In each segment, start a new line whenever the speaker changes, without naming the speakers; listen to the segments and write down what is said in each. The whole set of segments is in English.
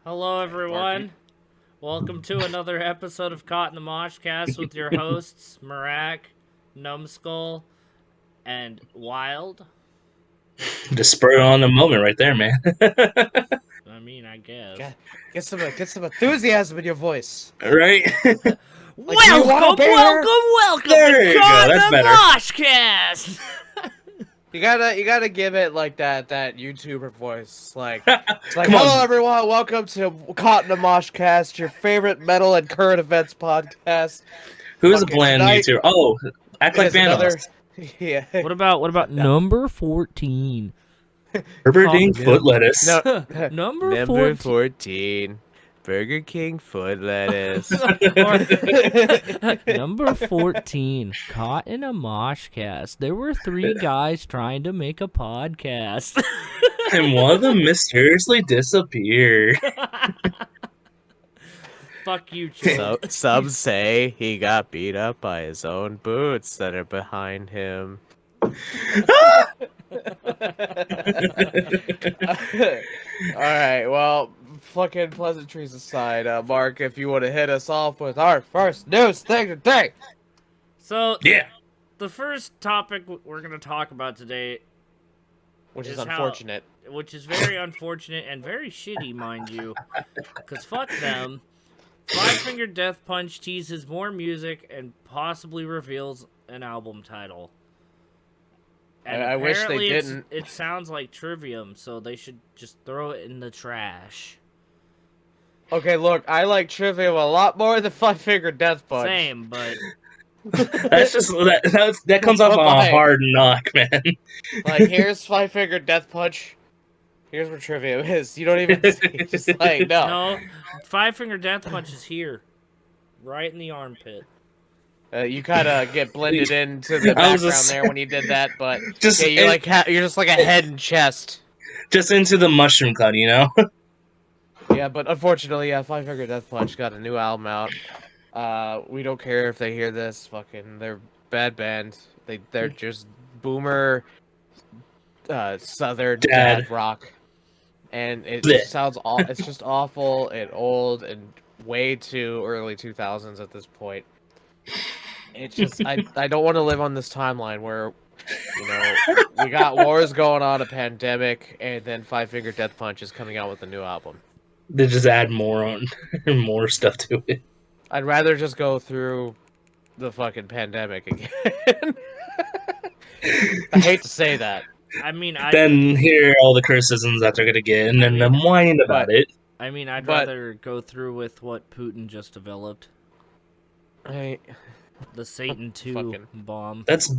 Hello, everyone. Welcome to another episode of Caught in the Mosh Cast with your hosts, Marak, Numbskull, and Wild.
Just spur on the moment right there, man.
I mean, I guess.
Get some enthusiasm in your voice.
Right?
Welcome
There
to
you go,
Caught in
that's
the
better.
Mosh Cast.
You gotta give it like that YouTuber voice. It's like
Come on.
hello everyone, welcome to Caught in the Mosh Cast, your favorite metal and current events podcast.
Who's a
Fucking
bland
tonight
YouTuber? Oh, act like
is another
Vanos.
yeah.
What about number 14?
Herbert Ding
No.
foot lettuce.
No.
Number 14.
14. Burger King foot lettuce.
Number 14, Caught in a Mosh Cast. There were 3 guys trying to make a podcast.
And one of them mysteriously disappeared.
Fuck you, Joe.
Some say he got beat up by his own boots that are behind him. Alright, well, fucking pleasantries aside, Mark, if you want to hit us off with our first news thing today.
So,
Yeah.
the first topic we're going to talk about today,
Which is
Is how-
unfortunate.
which is very unfortunate and very shitty, mind you, because fuck them. Five Finger Death Punch teases more music and possibly reveals an album title. And
I wish they
apparently
didn't.
It sounds like Trivium, so they should just throw it in the trash.
Okay, look, I like Trivium a lot more than Five Finger Death Punch.
Same, but
That's just that comes off on a
Like-
hard knock, man.
Like, here's Five Finger Death Punch. Here's where Trivium is. You don't even see. Just like, no.
no, Five Finger Death Punch is here, right in the armpit.
You kind of get blended into the
I was
background
just-
there when you did that, but
Just
yeah, you're like you're just like a head and chest.
just into the mushroom cloud, you know?
Yeah, but unfortunately, yeah, Five Finger Death Punch got a new album out. We don't care if they hear this. Fucking, they're bad band. They're just boomer, southern dad rock, and it
Blech.
just sounds it's just awful and old and way too early 2000s at this point. It's just I don't want to live on this timeline where, you know, we got wars going on, a pandemic, and then Five Finger Death Punch is coming out with a new album.
They just add more more stuff to it.
I'd rather just go through the fucking pandemic again. I hate to say that.
I mean,
Then hear all the criticisms that they're gonna get, and then them whining about it.
I'd
but-
rather go through with what Putin just developed. The Satan 2
Fucking-
bomb.
That's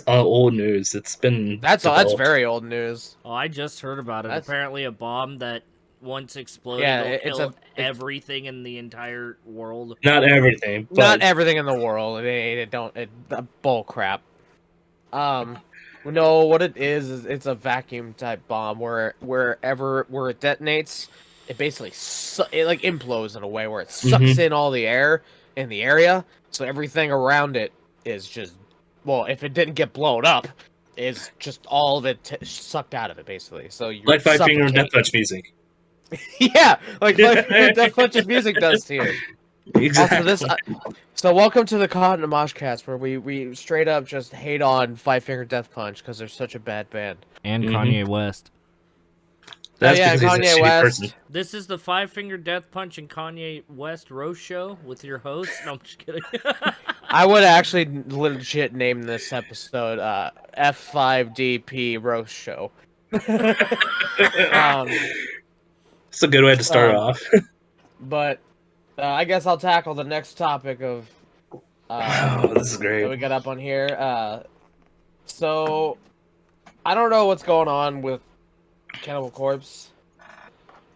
old news. It's been
That's
developed.
very old news.
Oh, I just heard about it.
That's-
Apparently a bomb that once exploded
Yeah,
will
it's
kill
a-
everything in the entire world.
Not everything, but
Not everything in the world. Bull crap. No, what it is it's a vacuum type bomb where it detonates, it basically it like implodes in a way where it sucks in all the air in the area, so everything around it is just, well, if it didn't get blown up, is just all of it sucked out of it basically. So you
like Five Finger
suffocate.
Death Punch music.
Yeah, like Five Finger Death Punch's music does to you.
Exactly.
So welcome to the Caught in the Mosh Cast, where we straight up just hate on Five Finger Death Punch because they're such a bad band.
And
Mhm.
Kanye West.
That's
yeah,
because he's a
Kanye
shitty
West.
person.
This is the Five Finger Death Punch and Kanye West roast show with your host. No, I'm just kidding.
I would actually legit name this episode F5DP Roast Show.
It's a good way to start off.
But I guess I'll tackle the next topic of
Oh, this is
that we
great.
got up on here. So I don't know what's going on with Cannibal Corpse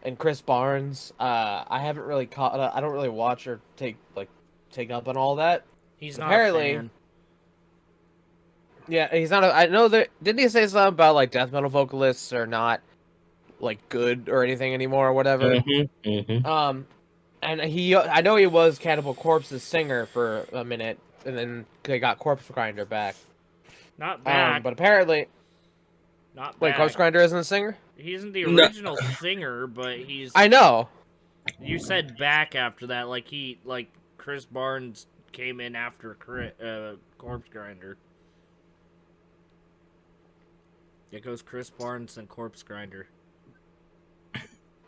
and Chris Barnes. I haven't really caught. I don't really watch or take up on all that.
He's not
Apparently-
a fan.
Yeah, he's not. I know that. Didn't he say something about like death metal vocalists are not like good or anything anymore or whatever? And I know he was Cannibal Corpse's singer for a minute, and then they got Corpse Grinder back.
Not back.
But apparently,
not
wait,
back.
Corpse Grinder isn't a singer?
He isn't the
No.
original singer, but he's
I know.
You said back after that, like Chris Barnes came in after Corpse Grinder. It goes Chris Barnes and Corpse Grinder.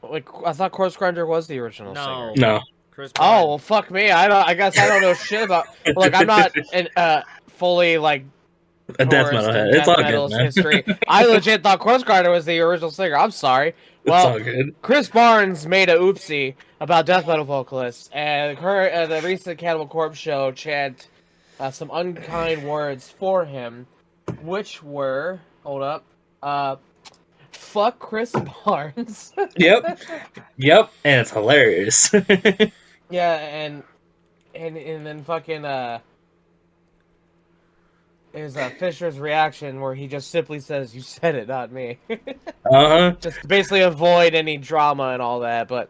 Like I thought Corpse Grinder was the original singer.
No,
No,
Chris
Oh
Barnes.
well, fuck me. I guess I don't know shit about. Like I'm not fully like
a death
versed
metal
in
head. It's
death
all good,
metal's
man.
history. I legit thought Corpse Grinder was the original singer. I'm sorry.
It's
Well,
all good.
Chris Barnes made a oopsie about death metal vocalists, and the recent Cannibal Corpse show chant some unkind words for him, which were fuck Chris Barnes.
Yep, yep, and it's hilarious.
Yeah, and then fucking is Fisher's reaction where he just simply says, "You said it, not me."
Uh-huh.
Just to basically avoid any drama and all that. But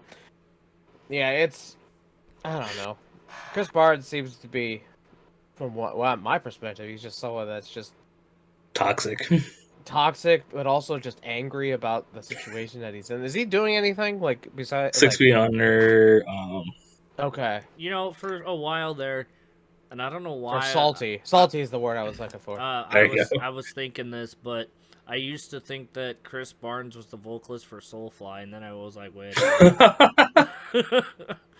yeah, it's I don't know. Chris Barnes seems to be, from my perspective, he's just someone that's just
Toxic.
toxic, but also just angry about the situation that he's in. Is he doing anything like besides
6 feet under.
Okay,
You know, for a while there, and I don't know
or
why.
salty? Salty is the word I was looking for.
There you go.
I was thinking this, but I used to think that Chris Barnes was the vocalist for Soulfly, and then I was like, wait.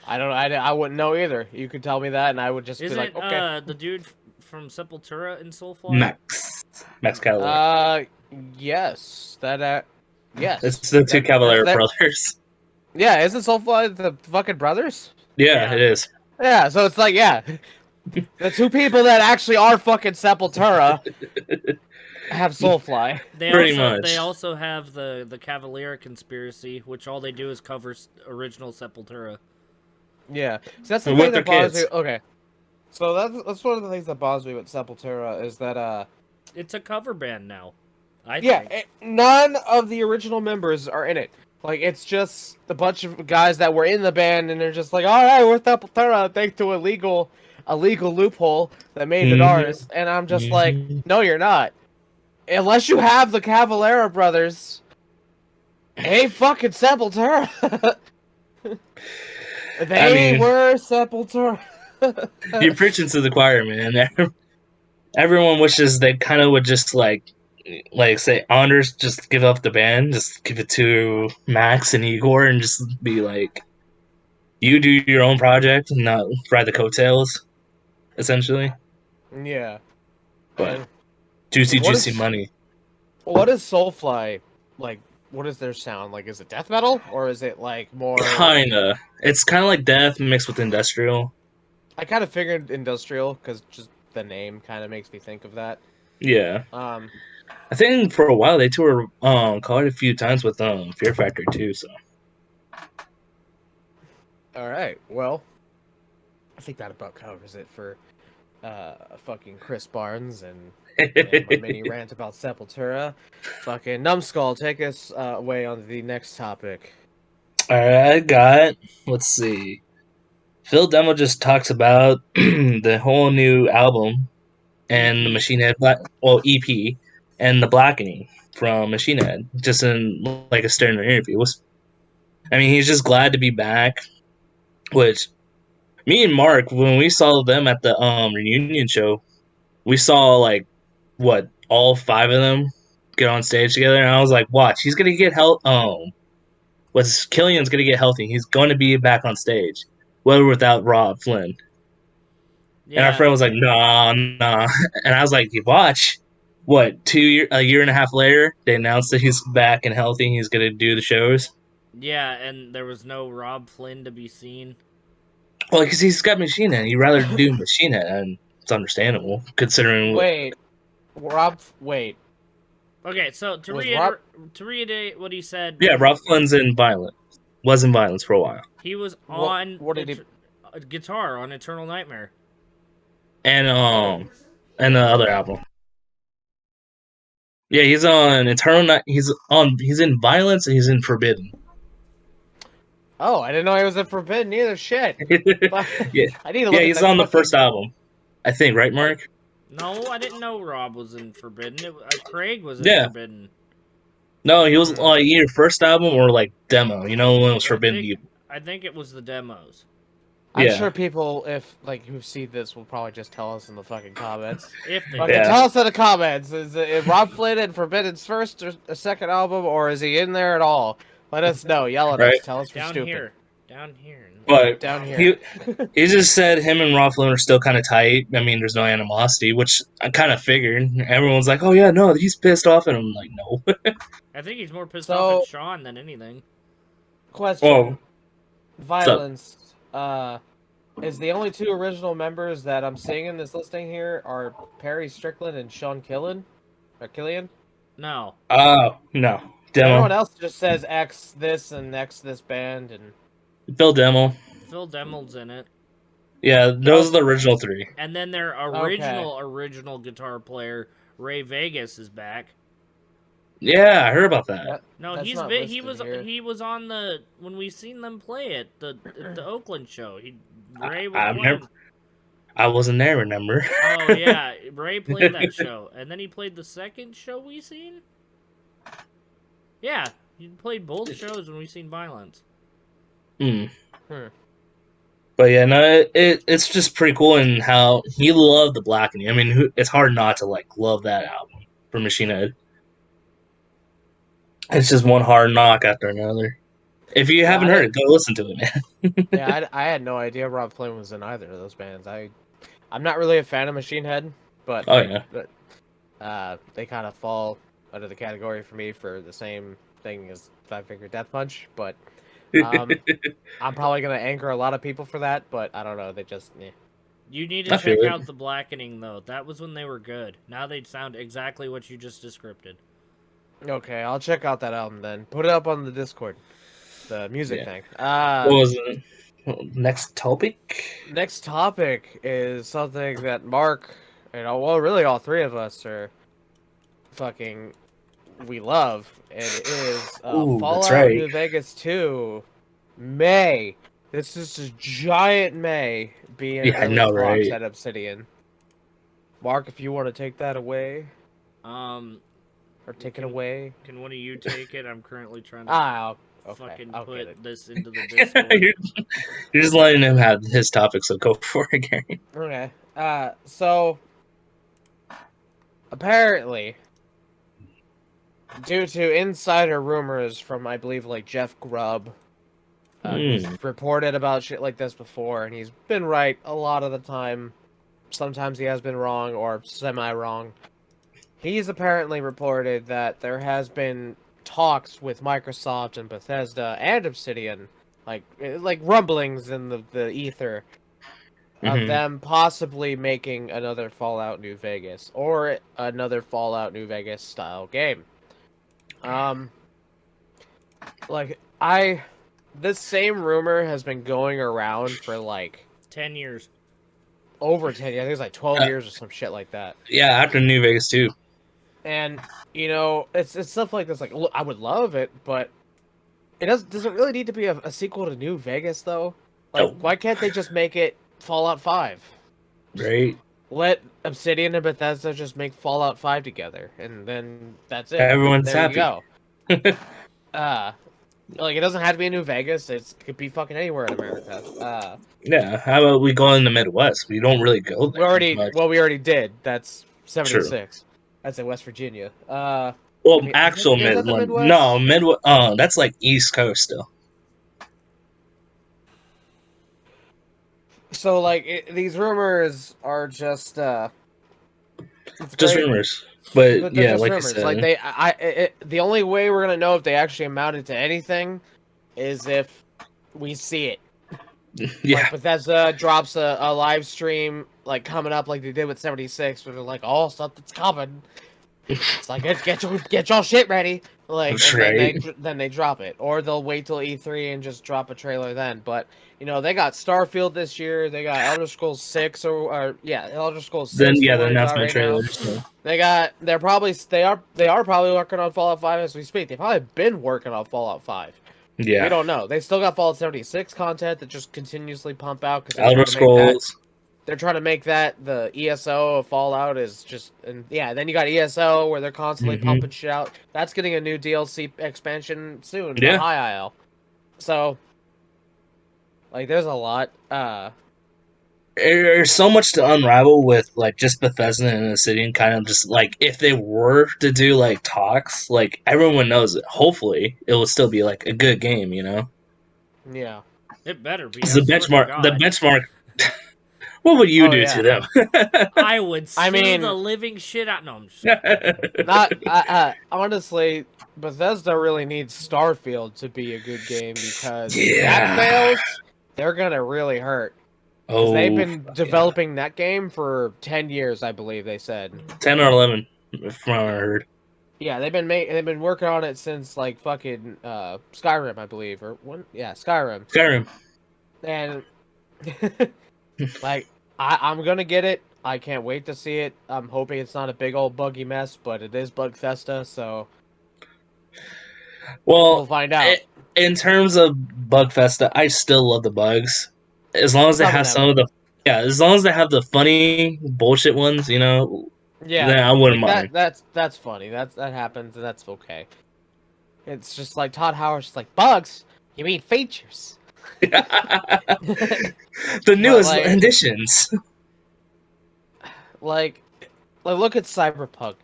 I don't. I wouldn't know either. You could tell me that, and I would just be
Isn't
like, okay.
the dude from Sepultura in Soulfly?
Max Cavalera.
Yes, yes.
It's the two Cavalera brothers.
Yeah, isn't Soulfly the fucking brothers?
Yeah,
Yeah.
it is.
Yeah, so it's like, yeah, the two people that actually are fucking Sepultura have Soulfly.
Pretty much.
They also have the Cavalier Conspiracy, which all they do is cover original Sepultura.
Yeah, so that's the
And
thing
with
that
their
bothers me.
kids.
Okay, so that's one of the things that bothers me with Sepultura is that
It's a cover band now. I
yeah,
think.
none of the original members are in it. Like, it's just a bunch of guys that were in the band, and they're just like, all right, we're Sepultura, thanks to a legal loophole that made it ours. And I'm just like, no, you're not. Unless you have the Cavalera brothers, it ain't fucking Sepultura. They were Sepultura.
You're preaching to the choir, man. Everyone wishes they kind of would just like say Anders just give up the band, just give it to Max and Igor, and just be like, you do your own project and not ride the coattails, essentially.
Yeah.
But
And
juicy money.
what is Soulfly like? What is their sound like? Is it death metal or is it like more?
Kinda. It's kind of like death mixed with industrial.
I kind of figured industrial because just the name kind of makes me think of that.
Yeah.
Um.
I think for a while they toured quite a few times with Fear Factor too. So
All right. Well, I think that about covers it for fucking Chris Barnes and my mini rant about Sepultura. Fucking Numbskull, take us away on the next topic.
Alright, let's see. Phil Demo just talks about the whole new album and the Machine Head EP and the Blackening from Machine Head, just in like a standard interview. I mean, he's just glad to be back. Which me and Mark, when we saw them at the reunion show, we saw like what all 5 of them get on stage together, and I was like, watch, he's gonna get Killian's gonna get healthy. He's going to be back on stage, whether without Rob Flynn.
Yeah.
And our friend was like, nah. And I was like, you watch. What, a year and a half later, they announced that he's back and healthy and he's going to do the shows?
Yeah, and there was no Rob Flynn to be seen.
Well, because he's got Machine Head. He'd rather do Machine Head, and it's understandable, considering...
Wait.
Okay, so to reiterate what he said...
Yeah, Rob Flynn's was in Violence for a while.
He was on
what did he...
guitar on Eternal Nightmare.
And the other album. Yeah, he's on Eternal he's in Violence and he's in Forbidden.
Oh, I didn't know he was in Forbidden either. Shit.
Yeah.
I need to look
he's on the first album. I think, right, Mark?
No, I didn't know Rob was in Forbidden. Craig was in Forbidden.
No, he was either first album or like demo. You know, when it was Forbidden.
I think it was the demos.
I'm
Yeah.
sure people, if like who see this, will probably just tell us in the fucking comments.
If they
Fucking
Yeah.
tell us in the comments. Is Rob Flynn in Forbidden's first or second album, or is he in there at all? Let us know. Yell at
Right.
us. Tell us we're
down
stupid.
here, down here.
But
Down here.
he just said him and Rob Flynn are still kind of tight. I mean, there's no animosity, which I kind of figured. Everyone's like, "Oh yeah, no, he's pissed off," and I'm like, "No."
I think he's more pissed
So-
off at Sean than anything.
Question.
Whoa.
Violence. Is the only two original members that I'm seeing in this listing here are Perry Strickland and Sean Killen? Or Killian?
No,
Oh no,
Everyone
demo.
else just says X this and X this band and
Phil demo.
Phil Demel's in it,
Yeah, those are the original three.
and then their original guitar player Ray Vegas is back.
Yeah, I heard about that.
Yeah.
No,
That's
he's
not
been, he
listed
was
here.
he was on the when we seen them play at the Oakland show. Ray was
I
playing.
remember. I wasn't there. Remember?
Oh yeah, Ray played that show, and then he played the second show we seen. Yeah, he played both shows when we seen Violence.
Hmm.
Hmm.
But yeah, no, it's just pretty cool in how he loved the Blackening. I mean, it's hard not to like love that album for Machine Head. It's just one hard knock after another. If you haven't heard it, go listen to it, man.
Yeah, I had no idea Rob Flynn was in either of those bands. I'm not really a fan of Machine Head, but
Oh yeah,
they kind of fall under the category for me for the same thing as Five Finger Death Punch. But I'm probably gonna anchor a lot of people for that. But I don't know. They just
You need to
I feel
check
it.
out the Blackening though. That was when they were good. Now they sound exactly what you just described.
Okay, I'll check out that album then. Put it up on the Discord. The music
Yeah.
thing.
What was it? Next topic?
Next topic is something that Mark, well, really all three of us are we love, and it is
Ooh, that's
Fallout
right.
New Vegas 2 May. This is a giant May being
Yeah, I
early
know,
talks
right?
at Obsidian. Mark, if you want to take that away, or take it away.
Can one of you take it? I'm currently trying to
Okay,
fucking
I'll get
put
it.
this into the Discord.
You're just letting him have his topic, so go for it, Gary.
Okay. So apparently, due to insider rumors from I believe like Jeff Grubb, who's reported about shit like this before, and he's been right a lot of the time. Sometimes he has been wrong or semi-wrong. He's apparently reported that there has been talks with Microsoft and Bethesda and Obsidian, like rumblings in the ether of them possibly making another Fallout New Vegas or another Fallout New Vegas style game. This same rumor has been going around for like
10 years.
over 10 years. I think it's like 12 years or some shit like that.
Yeah, after New Vegas too.
And it's stuff like this. Like, look, I would love it, but does it really need to be a sequel to New Vegas though? Like,
No.
why can't they just make it Fallout 5?
Right.
Let Obsidian and Bethesda just make Fallout 5 together, and then that's it.
Everyone's
there
happy.
You go. Like, it doesn't have to be in New Vegas. It could be fucking anywhere in America.
Yeah. How about we go in the Midwest? We don't really go there.
We already did. That's 76.
True.
That's in West Virginia.
Well,
I mean,
actual
is that the
Midland.
Midwest?
No, Midwest. Oh, that's like East Coast still.
So, like, these rumors are just
Just
great.
rumors. But
They're
yeah,
just
like
rumors.
I said.
Like the only way we're gonna know if they actually amounted to anything is if we see it.
Yeah.
Like Bethesda drops a live stream like coming up like they did with 76, where they're like, "Oh, something's coming." It's like get your shit ready. Like,
That's
and then they drop it, or they'll wait till E3 and just drop a trailer then. But they got Starfield this year. They got Elder Scrolls 6 Elder Scrolls 6.
Then yeah,
the
the announcement
right
trailers.
now.
So.
They are probably working on Fallout 5 as we speak. They've probably been working on Fallout 5.
Yeah.
We don't know. They still got Fallout 76 content that just continuously pump out because
Elder Scrolls.
they're trying to make that the ESO of Fallout is just, and yeah, then you got ESO where they're constantly pumping shit out. That's getting a new DLC expansion soon, the
Yeah.
High Isle. So Like, there's a lot.
There's so much to unravel with like just Bethesda and the city, and kind of just like if they were to do like talks, like everyone knows it. Hopefully, it will still be like a good game, you know.
Yeah.
It better be.
'Cause
I swear to
the
God.
benchmark. What would you
Oh
do to
yeah.
them?
I would
I
sue
mean-
the living shit out. No, I'm just kidding.
Not honestly, Bethesda really needs Starfield to be a good game because if that
Yeah.
fails, they're gonna really hurt. Because they've been
fuck yeah.
developing that game for 10 years, I believe they said.
10 or 11, from what I heard.
Yeah, they've been working on it since like fucking Skyrim, I believe, or when? Yeah, Skyrim.
Skyrim.
And like I'm gonna get it. I can't wait to see it. I'm hoping it's not a big old buggy mess, but it is Bugfesta, so
Well,
we'll find out.
in terms of Bugfesta, I still love the bugs. As long as they
Some of
have
them.
some of the as long as they have the funny bullshit ones, you know,
Yeah,
then I wouldn't
like
mind.
that's funny. That happens, and that's okay. It's just like Todd Howard's just like bugs. You mean features?
The
But
newest
like,
additions.
like, look at Cyberpunk.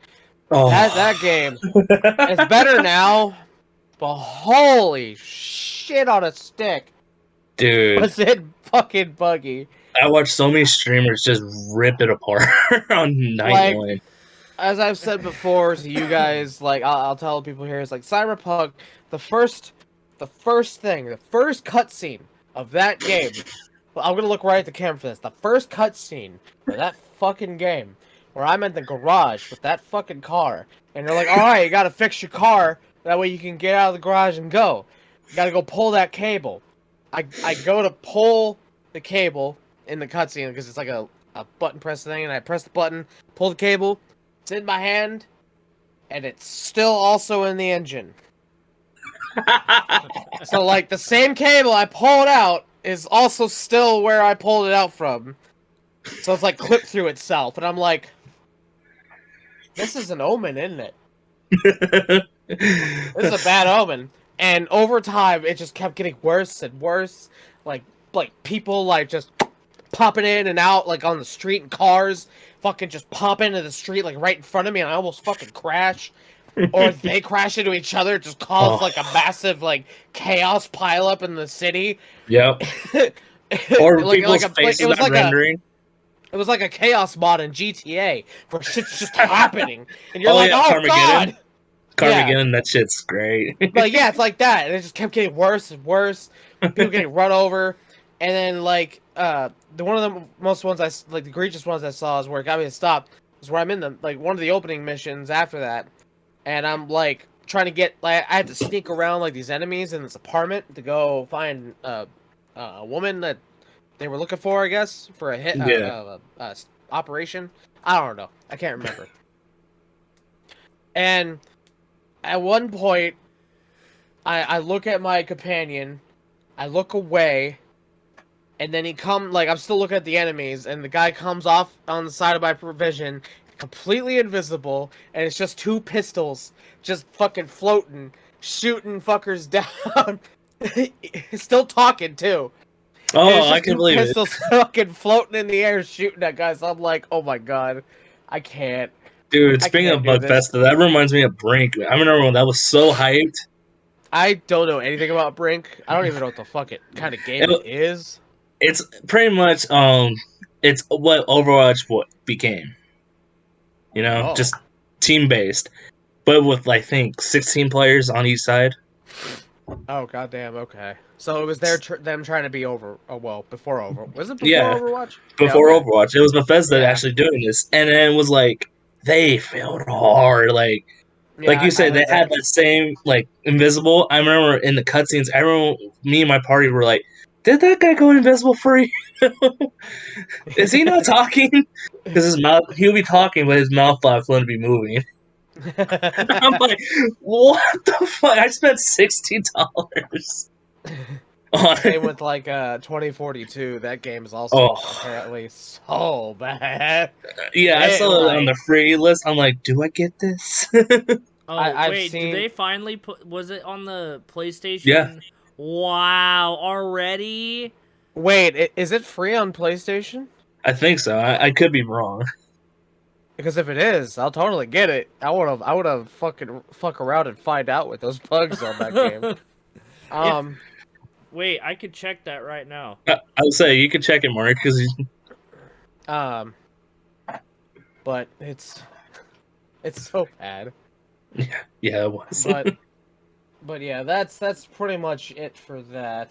Oh,
That game is better now, but holy shit on a stick
dude!
was it fucking buggy.
I watched so many streamers just rip it apart on night
Like,
one.
as I've said before to you guys, like I'll tell people here is like Cyberpunk, the first thing, the first cutscene of that game. I'm gonna look right at the camera for this. The first cutscene for that fucking game, where I'm in the garage with that fucking car, and they're like, "All right, you gotta fix your car. That way you can get out of the garage and go. You gotta go pull that cable." I go to pull the cable in the cutscene because it's like a button press thing, and I press the button, pull the cable. It's in my hand, and it's still also in the engine. So, like, the same cable I pulled out is also still where I pulled it out from. So it's, like, clipped through itself. And I'm like, this is an omen, isn't it? This is a bad omen. And over time, it just kept getting worse and worse. Like people, like, just popping in and out, like, on the street in cars. Fucking just pop into the street, like, right in front of me, and I almost fucking crash. Or they crash into each other, just cause, like, a massive, like, chaos pileup in the city.
Yep. Or people's faces
it was
not
like
rendering.
it was like a chaos mod in GTA, where shit's just happening. And you're
Oh,
like,
yeah,
oh,
Carmageddon.
God!
Carmageddon, that shit's great.
But yeah, it's like that, and it just kept getting worse and worse. People getting run over, and then like one of the most ones the egregious ones I saw is where it got me to stop. Is where I'm in one of the opening missions after that, and I'm like trying to get I had to sneak around like these enemies in this apartment to go find a woman that they were looking for, I guess, for a hit
Yeah.
operation. I don't know. I can't remember. And at one point, I look at my companion, I look away, and then I'm still looking at the enemies, and the guy comes off on the side of my vision, completely invisible, and it's just two pistols just fucking floating, shooting fuckers down. He's still talking, too.
Oh, I can believe it.
Pistols fucking floating in the air shooting at guys. I'm like, oh my God, I can't.
Dude, speaking of Bugfesta, that reminds me of Brink. I remember when that was so hyped.
I don't know anything about Brink. I don't even know what the fuck kind of game it is.
It's pretty much it's what Overwatch became. You know, just team based, but with I think 16 players on each side.
Oh goddamn! Okay, so it was them trying to be before Overwatch. Was it before Overwatch?
Before Overwatch, it was Bethesda actually doing this, and then it was like they failed hard. Like you said, they had that same like invisible. I remember in the cutscenes, me and my party were like, "Did that guy go invisible for you? Is he not talking? Because his mouth, he'll be talking, but his mouth flap wouldn't be moving." I'm like, what the fuck? I spent $60.
Same with like 2042. That game is also apparently so bad.
Yeah, I saw it on the free list. I'm like, do I get this?
Wait, did they finally was it on the PlayStation?
Yeah.
Wow, already?
Wait, is it free on PlayStation?
I think so. I could be wrong.
Because if it is, I'll totally get it. I would have fucking fuck around and find out what those bugs on that game.
Wait, I could check that right now.
I'll say you could check it, Mark, because
But it's so bad.
yeah, it was.
But yeah, that's pretty much it for that.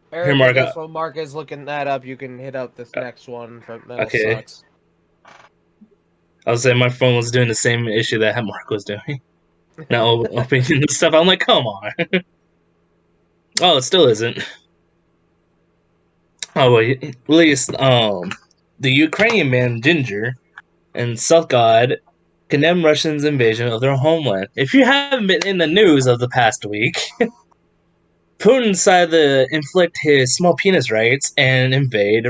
Eric,
Here, Mark.
I guess while Mark is looking that up, you can hit up this next one from Metal
Okay.
Sucks.
I was saying my phone was doing the same issue that Mark was doing. Now opening the stuff, I'm like, come on. Oh, it still isn't. Oh, wait. At least, the Ukrainian man Ginger and Self God condemn Russians' invasion of their homeland. If you haven't been in the news of the past week, Putin decided to inflict his small penis rights and invade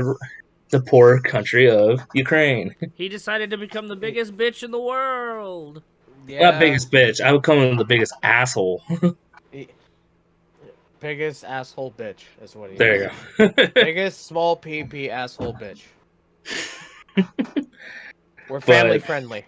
the poor country of Ukraine.
He decided to become the biggest bitch in the world.
Yeah,
Not biggest bitch. I would call him the biggest asshole.
biggest asshole bitch is what he is.
There you go.
Biggest small PP asshole bitch. We're family friendly.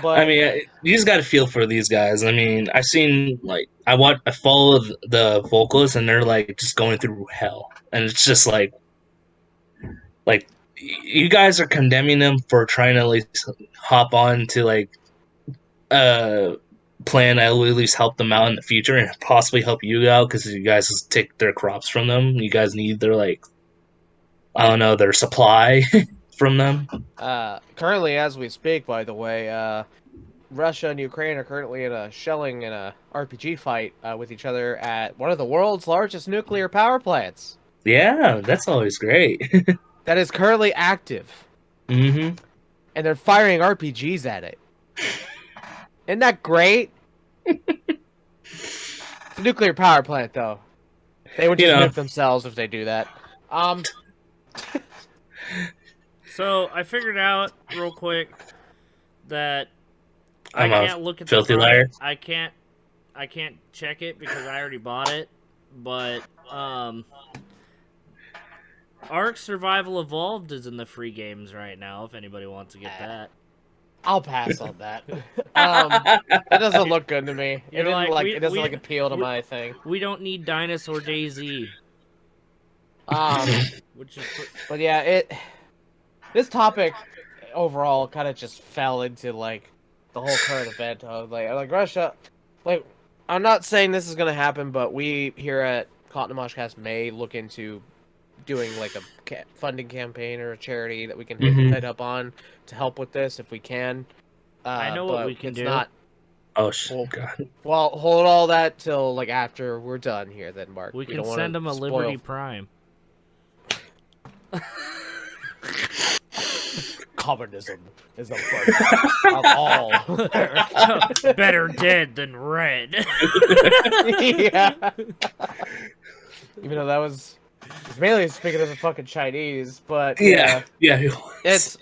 But
I mean, you just got to feel for these guys. I mean, I've seen I follow the vocalists, and they're like just going through hell, and it's just like you guys are condemning them for trying to at least hop on to plan that will at least help them out in the future and possibly help you out because you guys just take their crops from them. You guys need their I don't know, their supply from them.
Currently, as we speak, by the way, Russia and Ukraine are currently in a shelling in a RPG fight with each other at one of the world's largest nuclear power plants.
Yeah, that's always great.
That is currently active.
Mm-hmm.
And they're firing RPGs at it. Isn't that great? It's a nuclear power plant, though. They would just nuke themselves if they do that.
So I figured out real quick that
I'm
I can't look at
filthy
the
liar.
I can't check it because I already bought it. But Ark Survival Evolved is in the free games right now. If anybody wants to get that,
I'll pass on that. It doesn't look good to me. It doesn't appeal to my thing.
We don't need Dinosaur DayZ. Which is,
but yeah, this topic overall kind of just fell into the whole current event of like Russia. I'm not saying this is gonna happen, but we here at Cotton Moshcast may look into doing a funding campaign or a charity that we can head up on to help with this if we can.
I know what we can do.
Oh God.
Well, hold all that till after we're done here, then, Mark.
We can send them a Liberty Prime.
Communism is a birth of all.
Better dead than red.
Yeah. Even though that was mainly speaking of the fucking Chinese, but
yeah.
It's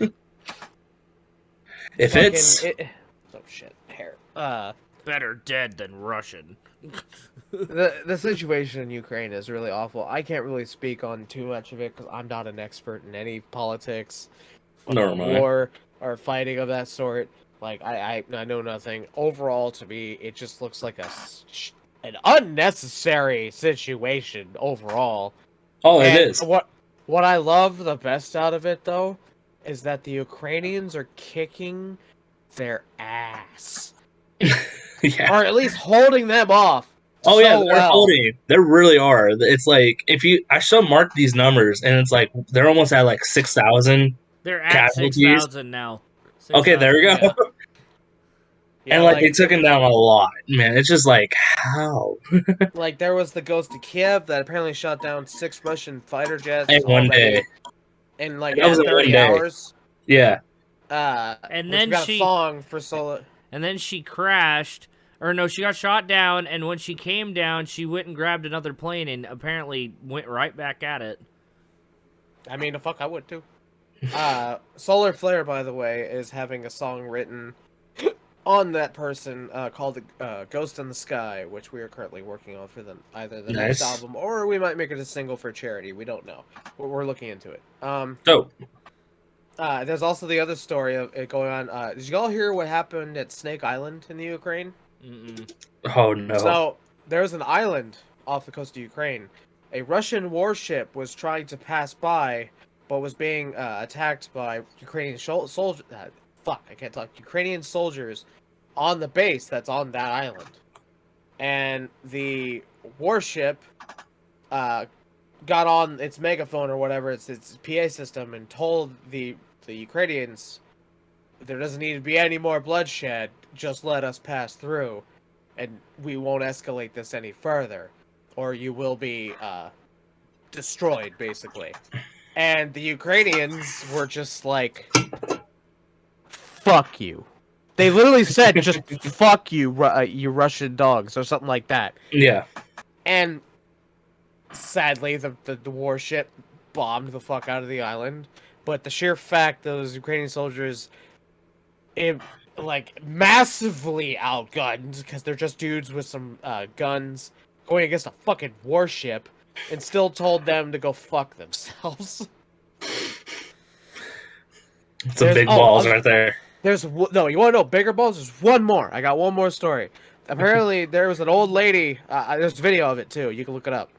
if it's
oh shit, hair.
Better dead than Russian.
The situation in Ukraine is really awful. I can't really speak on too much of it because I'm not an expert in any politics, war, or fighting of that sort. I know nothing. Overall, to me, it just looks like an unnecessary situation overall.
Oh, it is.
What I love the best out of it, though, is that the Ukrainians are kicking their ass.
Yeah.
Or at least holding them off.
Oh yeah, they're holding. They really are. It's I show Mark these numbers, and it's they're almost at 6,000.
They're at 6,000 now.
6, okay, there we go. Yeah. And they took him down a lot, man. It's just how?
There was the Ghost of Kiev that apparently shot down 6 Russian fighter jets
in one day.
In
that was
30 hours.
Yeah.
And then
she song for solo.
And then she crashed. Or no, she got shot down, and when she came down, she went and grabbed another plane and apparently went right back at it.
I mean, the fuck I would too. Solar Flare, by the way, is having a song written on that person called Ghost in the Sky, which we are currently working on for either the next
Nice.
album or we might make it a single for charity. We don't know. We're looking into it.
Dope.
There's also the other story of it going on. Did you all hear what happened at Snake Island in the Ukraine?
Mm-mm.
Oh no.
So there's an island off the coast of Ukraine. A Russian warship was trying to pass by, but was being attacked by Ukrainian soldiers. I can't talk. Ukrainian soldiers on the base that's on that island, and the warship got on its megaphone or whatever its PA system and told the Ukrainians there doesn't need to be any more bloodshed. Just let us pass through, and we won't escalate this any further, or you will be destroyed, basically. And the Ukrainians were just like, "Fuck you." They literally said, "Just fuck you, you Russian dogs," or something like that.
Yeah.
And sadly, the warship bombed the fuck out of the island. But the sheer fact those Ukrainian soldiers, like massively outgunned because they're just dudes with some guns going against a fucking warship, and still told them to go fuck themselves.
Some big balls right there.
No, you want to know bigger balls? There's one more. I got one more story. Apparently, there was an old lady. There's a video of it too. You can look it up.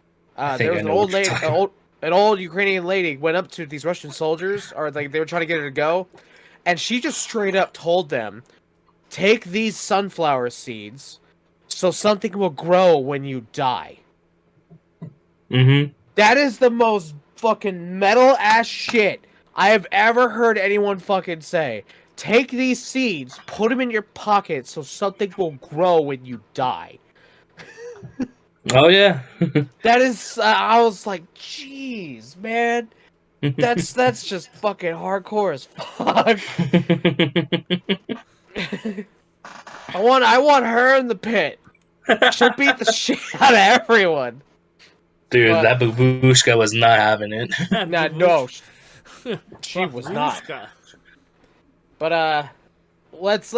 There was an old lady, an old Ukrainian lady went up to these Russian soldiers, or like they were trying to get her to go, and she just straight up told them, "Take these sunflower seeds, so something will grow when you die."
Mm-hmm.
That is the most fucking metal ass shit I have ever heard anyone fucking say. Take these seeds, put them in your pocket, so something will grow when you die.
Oh yeah.
That is, I was like, jeez, man, that's just fucking hardcore as fuck. I want her in the pit. She'll beat the shit out of everyone.
Dude,
But-
that babushka was not having it.
Nah, no, she was not.
Babushka.
But let's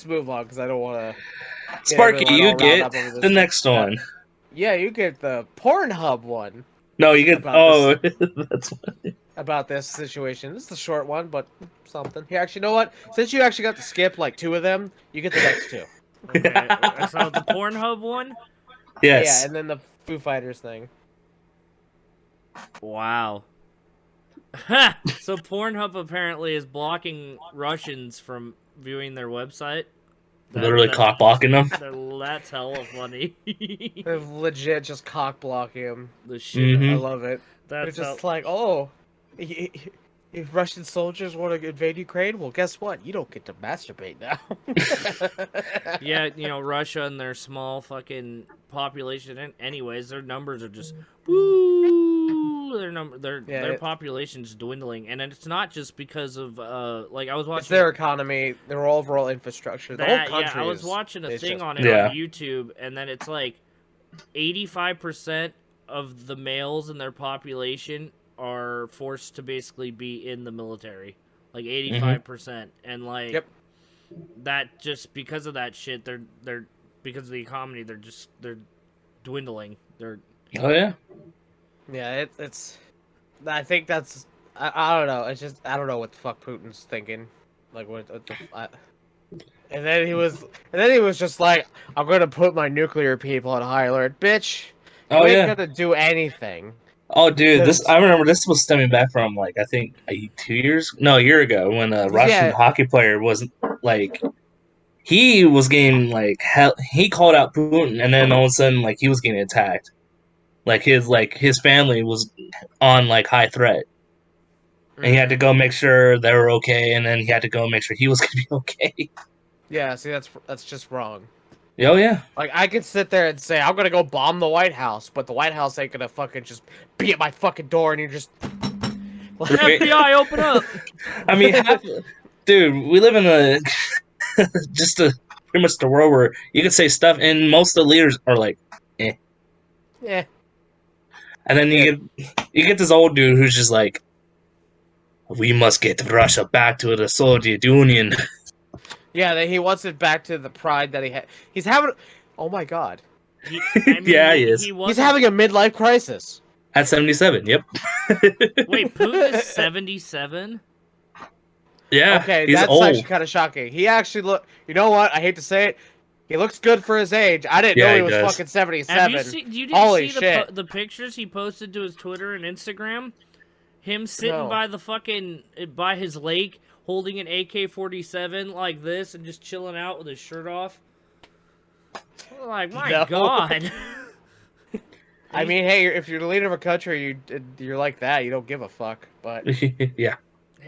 move on because I don't want to.
Sparky, you get the next one.
Yeah, you get the Pornhub one.
No, you get.
About
That's funny.
about this situation. This is a short one, but something. Here, actually, you know what? Since you actually got to skip like 2 of them, you get the next 2.
Okay, so the Pornhub one?
Yes.
Yeah, and then the Foo Fighters thing.
Wow. So Pornhub apparently is blocking Russians from viewing their website.
Literally cock blocking them.
That's hella funny.
They're legit just cock blocking him.
The shit.
Mhm.
I love it.
That's
They're just like, oh, if Russian soldiers want to invade Ukraine, well, guess what? You don't get to masturbate now.
Yeah, you know, Russia and their small fucking population. And anyways, their numbers are just woo. Their population's dwindling, and it's not just because of like I was watching.
It's their economy, their overall infrastructure. The whole country.
Yeah, I was watching a thing on it
Yeah.
on YouTube, and then it's like 85% of the males in their population are forced to basically be in the military, like 85%, and like
Yep.
that just because of that shit, they're because of the economy, they're dwindling. They're
Oh yeah.
Yeah, it's. I think that's. I don't know. It's just I don't know what the fuck Putin's thinking. Like what the. And then he was just like, I'm gonna put my nuclear people on high alert, bitch.
Oh
you
yeah.
ain't gonna do anything.
Oh dude, I remember this was stemming back from like I think a year ago when a Russian hockey player was like he was getting like hell, he called out Putin and then all of a sudden like he was getting attacked. Like his family was on like high threat. And he had to go make sure they were okay, and then he had to go make sure he was gonna be okay.
Yeah, see that's just wrong.
Oh yeah.
Like I could sit there and say I'm gonna go bomb the White House, but the White House ain't gonna fucking just be at my fucking door and you just
FBI, open up.
I mean, dude, we live in a pretty much the world where you can say stuff, and most of the leaders are like, eh.
Yeah.
And then you get this old dude who's just like, we must get Russia back to the Soviet Union.
Yeah, that he wants it back to the pride that he had. He's having. Oh my god.
Yeah, he is.
He
He's
wasn't.
having a midlife crisis.
At 77, yep.
Wait, Putin is 77?
Yeah,
Okay,
he's
that's
old.
actually kind of shocking. He actually look. You know what? I hate to say it. He looks good for his age. I didn't
Yeah,
know
he
he was
does.
fucking 77.
Have you seen? You didn't
Holy
see
shit.
the pictures he posted to his Twitter and Instagram? Him sitting
No.
by the fucking by his lake, holding an AK-47 like this, and just chilling out with his shirt off. I'm like, my
No.
god.
I mean, hey, if you're the leader of a country, you're like that. You don't give a fuck. But
Yeah.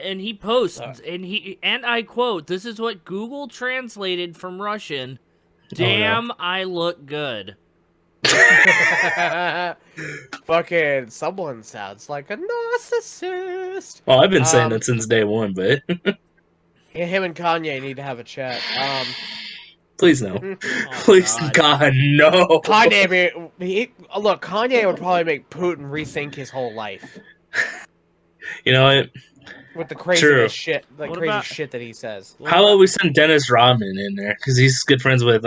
And he posts, and I quote, "This is what Google translated from Russian. Damn, I look good."
fucking someone sounds like a narcissist.
Well, I've been saying that since day one, but
Him and Kanye need to have a chat.
please no.
Oh,
Please,
God.
God, no.
Look, Kanye would probably make Putin rethink his whole life
You know what?
with the crazy
True.
shit,
What
crazy
about-
shit that he says.
How about we send Dennis Rodman in there? Because he's good friends with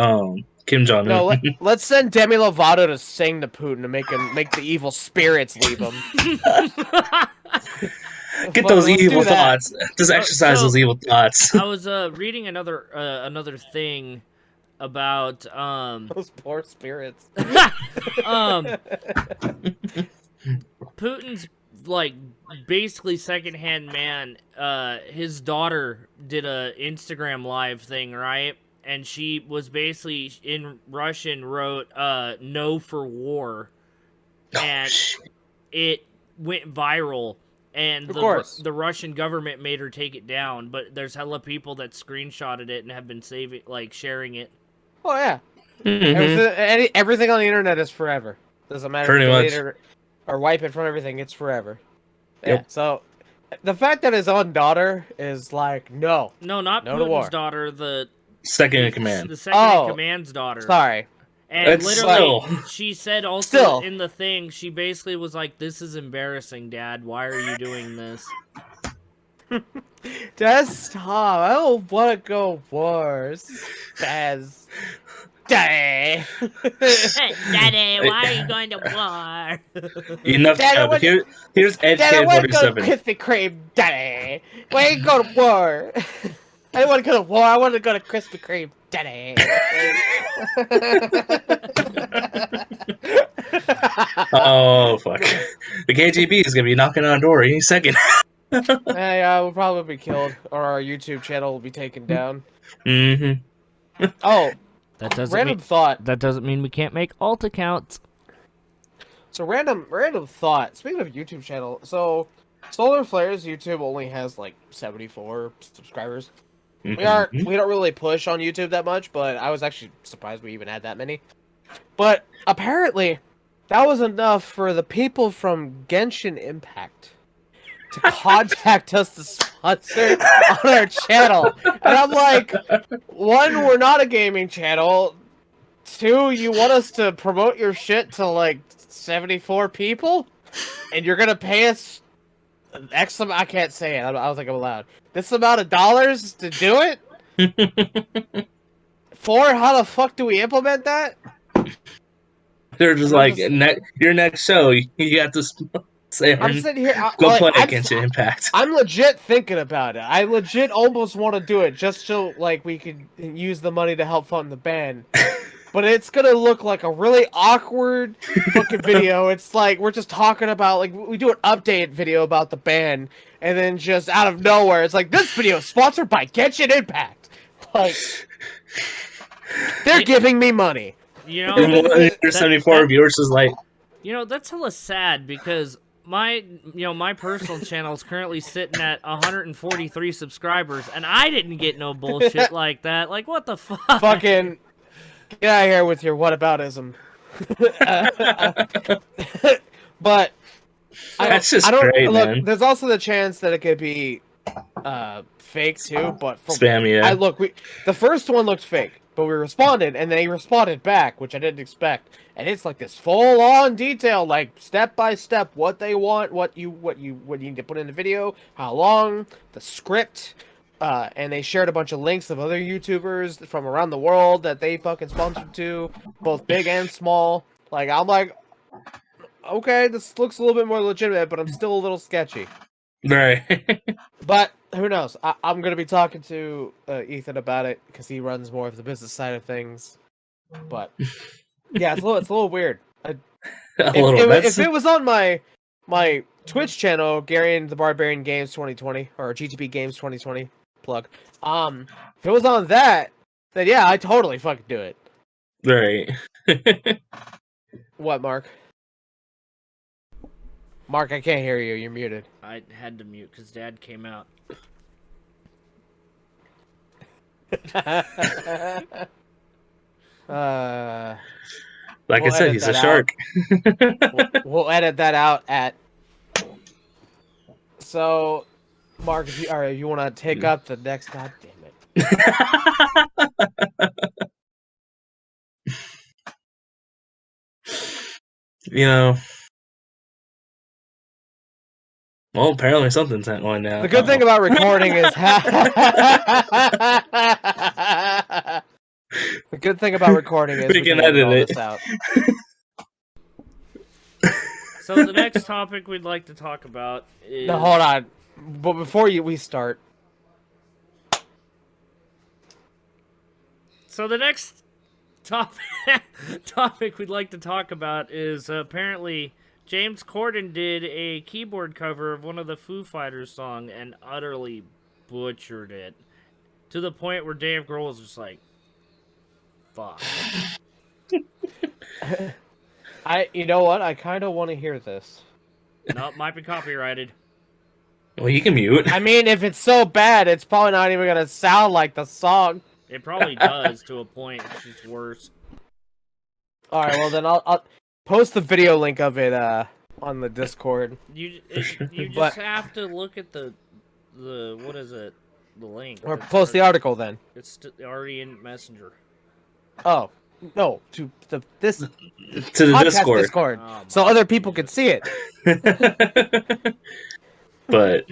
Kim Jong Un.
No, let's send Demi Lovato to sing to Putin to make the evil spirits leave him.
Get those
Let's do
evil
that.
thoughts. Just exercise
so-
those evil thoughts.
I was reading another thing about
Those poor spirits.
Putin's like basically secondhand man. His daughter did a Instagram live thing, right? And she was basically in Russian wrote "No for war," and it went viral. And
Of course.
the Russian government made her take it down, but there's hella people that screenshotted it and have been sharing it.
Oh yeah.
Mhm.
Everything on the internet is forever. Doesn't matter
Pretty
if you
much.
delete it or wipe it from everything. It's forever. Yeah.
Yep.
So the fact that his own daughter is like, no.
No, not
No to war.
Putin's daughter. The
Second in command.
The second in command's daughter.
Sorry.
And
It's
literally,
still-
she said also
Still.
in the thing, she basically was like, "This is embarrassing, Dad. Why are you doing this?"
Just stop. I don't want to go wars. Baz. Daddy.
Daddy, why are you going to war?
Enough.
Dad,
But here's Ed
Daddy, I want to go to
47.
Krispy Kreme. Daddy. Why you go to war? I don't want to go to war. I want to go to Krispy Kreme. Daddy.
Oh fuck! The KGB is gonna be knocking on our door any second.
Hey, we'll probably be killed, or our YouTube channel will be taken down.
Mm-hmm.
Oh,
That doesn't
random thought.
that doesn't mean we can't make alt accounts.
So random thought. Speaking of YouTube channel, so Solar Flares YouTube only has like 74 subscribers. We don't really push on YouTube that much, but I was actually surprised we even had that many. But apparently, that was enough for the people from Genshin Impact to contact us to sponsor on our channel. And I'm like, one, we're not a gaming channel. Two, you want us to promote your shit to like 74 people? And you're gonna pay us X amount, I can't say it, I don't think I'm allowed. This amount of dollars to do it? Four, how the fuck do we implement that?
They're just like, your next show, you have to say,
I'm sitting here,
go play
I'm,
Genshin Impact.
I'm legit thinking about it. I legit almost want to do it just so like we could use the money to help fund the band. But it's gonna look like a really awkward fucking video. It's like we're just talking about like we do an update video about the band, and then just out of nowhere, it's like this video is sponsored by Genshin Impact. Like they're giving me money.
You know,
Your 74 viewers is like,
that's hella sad because my personal channel is currently sitting at 143 subscribers, and I didn't get no bullshit like that. Like, what the fuck?
Fucking get out of here with your whataboutism. But
that's just
I don't
great,
look.
man.
There's also the chance that it could be fake too. But
Spam, yeah.
The first one looked fake, but we responded, and they responded back, which I didn't expect. And it's like this full-on detail, like step by step, what they want, what you need to put in the video, how long, the script, and they shared a bunch of links of other YouTubers from around the world that they fucking sponsored to, both big and small. Like, I'm like, okay, this looks a little bit more legitimate, but I'm still a little sketchy.
Right.
But who knows? I'm gonna be talking to Ethan about it because he runs more of the business side of things. But yeah, it's a little weird.
A little.
If it was on my Twitch channel, Gary and the Barbarian Games 2020 or GTP Games 2020 plug, if it was on that, then yeah, I totally fucking do it.
Right.
What, Mark? Mark, I can't hear you. You're muted.
I had to mute because Dad came out.
Like I said, he's a shark.
We'll edit that out at. So, Mark, if you want to take up the next, god damn it.
You know. Well, apparently something's going now.
The good thing about recording is the good thing about recording is we can edit all this out.
So the next topic we'd like to talk about is...
No, hold on. But before we start...
So the next topic we'd like to talk about is apparently James Corden did a keyboard cover of one of the Foo Fighters song and utterly butchered it. To the point where Dave Grohl was just like, fuck.
You know what? I kind of want to hear this.
No, it might be copyrighted.
Well, you can mute.
I mean, if it's so bad, it's probably not even going to sound like the song.
It probably does to a point. It's just worse.
Alright, well then I'll post the video link of it on the Discord.
You just have to look at the what is it? The link.
Or post the article then.
It's already in Messenger.
Oh. No, to the
Discord.
So other people can see it.
But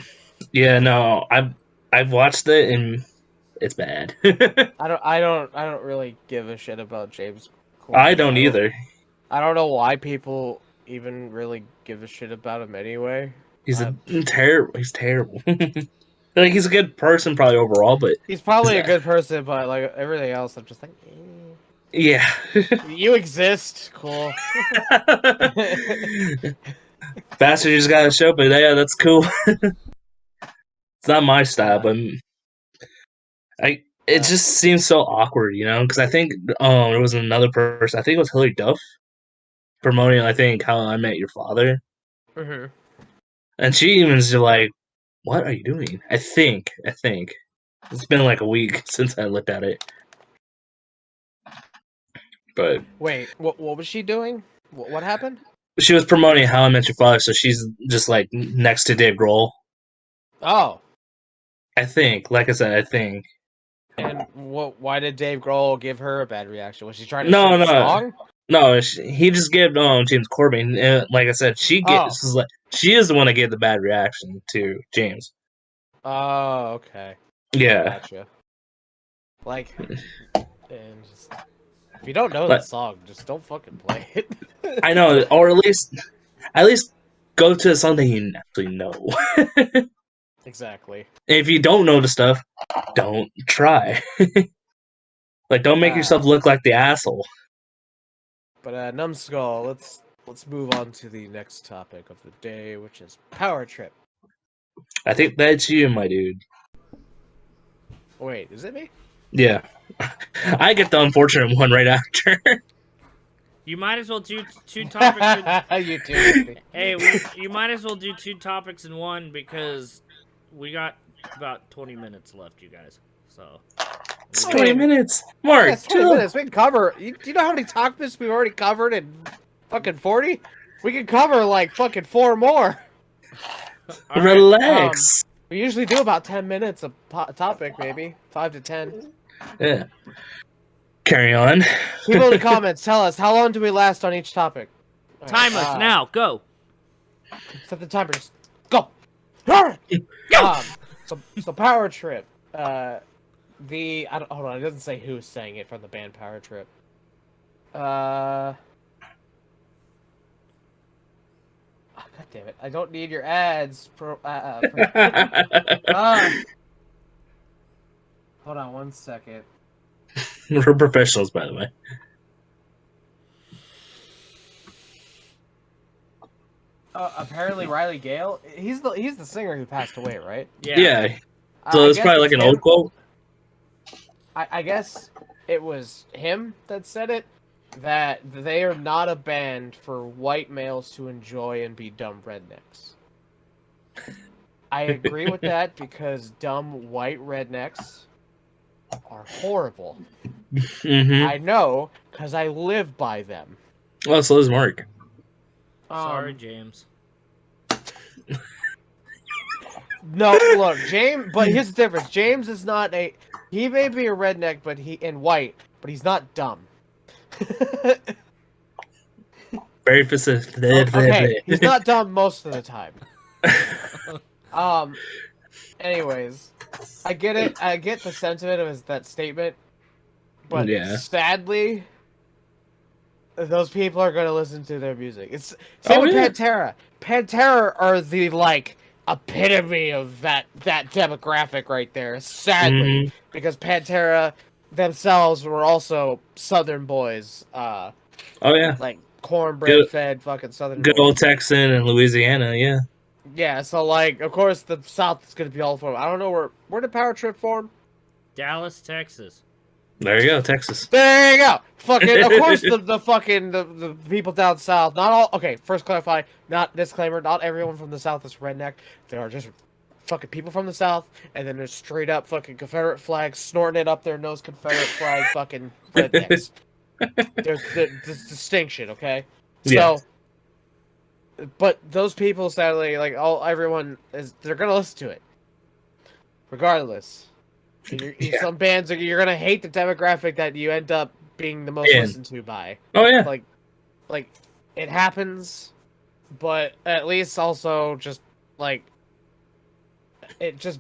yeah, no, I've watched it and it's bad.
I don't really give a shit about James Corden.
I don't either.
I don't know why people even really give a shit about him anyway.
He's terrible. He's terrible. Like, he's a good person probably overall, but
he's probably a good person, but like everything else, I'm just like,
yeah.
You exist, cool.
Bastard just got a show, but yeah, that's cool. It's not my style, but it just seems so awkward, you know? Because I think there was another person. I think it was Hilary Duff promoting, I think, How I Met Your Father.
Mm-hmm.
And she even was like, "What are you doing?" I think it's been like a week since I looked at it. But
wait, what was she doing? What happened?
She was promoting How I Met Your Father, so she's just like next to Dave Grohl.
Oh,
I think. Like I said, I think.
And why did Dave Grohl give her a bad reaction? Was she trying to sing a song?
No, he just gave James Corbin. Like I said, she is the one that gave the bad reaction to James.
Oh, okay.
Yeah.
Gotcha. Like, and just, if you don't know the song, just don't fucking play it.
I know, or at least go to something you actually know.
Exactly.
If you don't know the stuff, don't try. Like, don't make yourself look like the asshole.
But Numbskull, let's move on to the next topic of the day, which is Power Trip.
I think that's you, my dude.
Wait, is it me?
Yeah. I get the unfortunate one right after.
You might as well do two topics.
You do.
Hey, you might as well do two topics in one because we got about 20 minutes left, you guys. So.
It's 20 minutes. Mark,
yeah, 20 minutes. We can cover. Do you know how many topics we've already covered in fucking 40? We can cover like fucking 4 more.
Relax.
We usually do about 10 minutes a topic, maybe 5 to 10.
Yeah. Carry on.
People in the comments, tell us, how long do we last on each topic?
Time us now. Go.
Set the timer. Just go. So Power Trip. I don't, hold on, it doesn't say who sang it from the band Power Trip. Oh, God damn it! I don't need your ads. Ah, hold on one second.
We're professionals, by the way.
Apparently Riley Gale. He's the singer who passed away, right?
Yeah. So
I
it's
guess
probably
it's
like an
him.
old quote.
I guess it was him that said it. That they are not a band for white males to enjoy and be dumb rednecks. I agree with that because dumb white rednecks are horrible.
Mm-hmm.
I know because I live by them.
Well, so does Mark.
Sorry, James.
No, look, James. But here's the difference. James is not a. He may be a redneck, but in white, but he's not dumb.
Very specific.
Okay, he's not dumb most of the time. Anyways, I get it. I get the sentiment of that statement, but
Yeah.
sadly, those people are going to listen to their music. It's same
Oh,
with
yeah.
Pantera. Pantera are the epitome of that demographic right there. Sadly, because Pantera themselves were also Southern boys.
Oh yeah.
Like cornbread
Good,
fed fucking Southern
good
boys.
old Texan and Louisiana. Yeah.
Yeah, so of course the South is gonna be all for them. I don't know where did Power Trip form?
Dallas, Texas.
There you go, Texas.
There you go. Fucking of course the people down south. Not all. Okay, first clarify. Not disclaimer. Not everyone from the South is redneck. There are just fucking people from the South, and then there's straight up fucking Confederate flags snorting it up their nose. Confederate flag fucking rednecks. There's distinction. Okay.
Yeah.
So. But those people, sadly, everyone they're gonna listen to it, regardless. Some bands you're gonna hate the demographic that you end up being the most listened to by.
Oh yeah.
Like it happens, but at least also just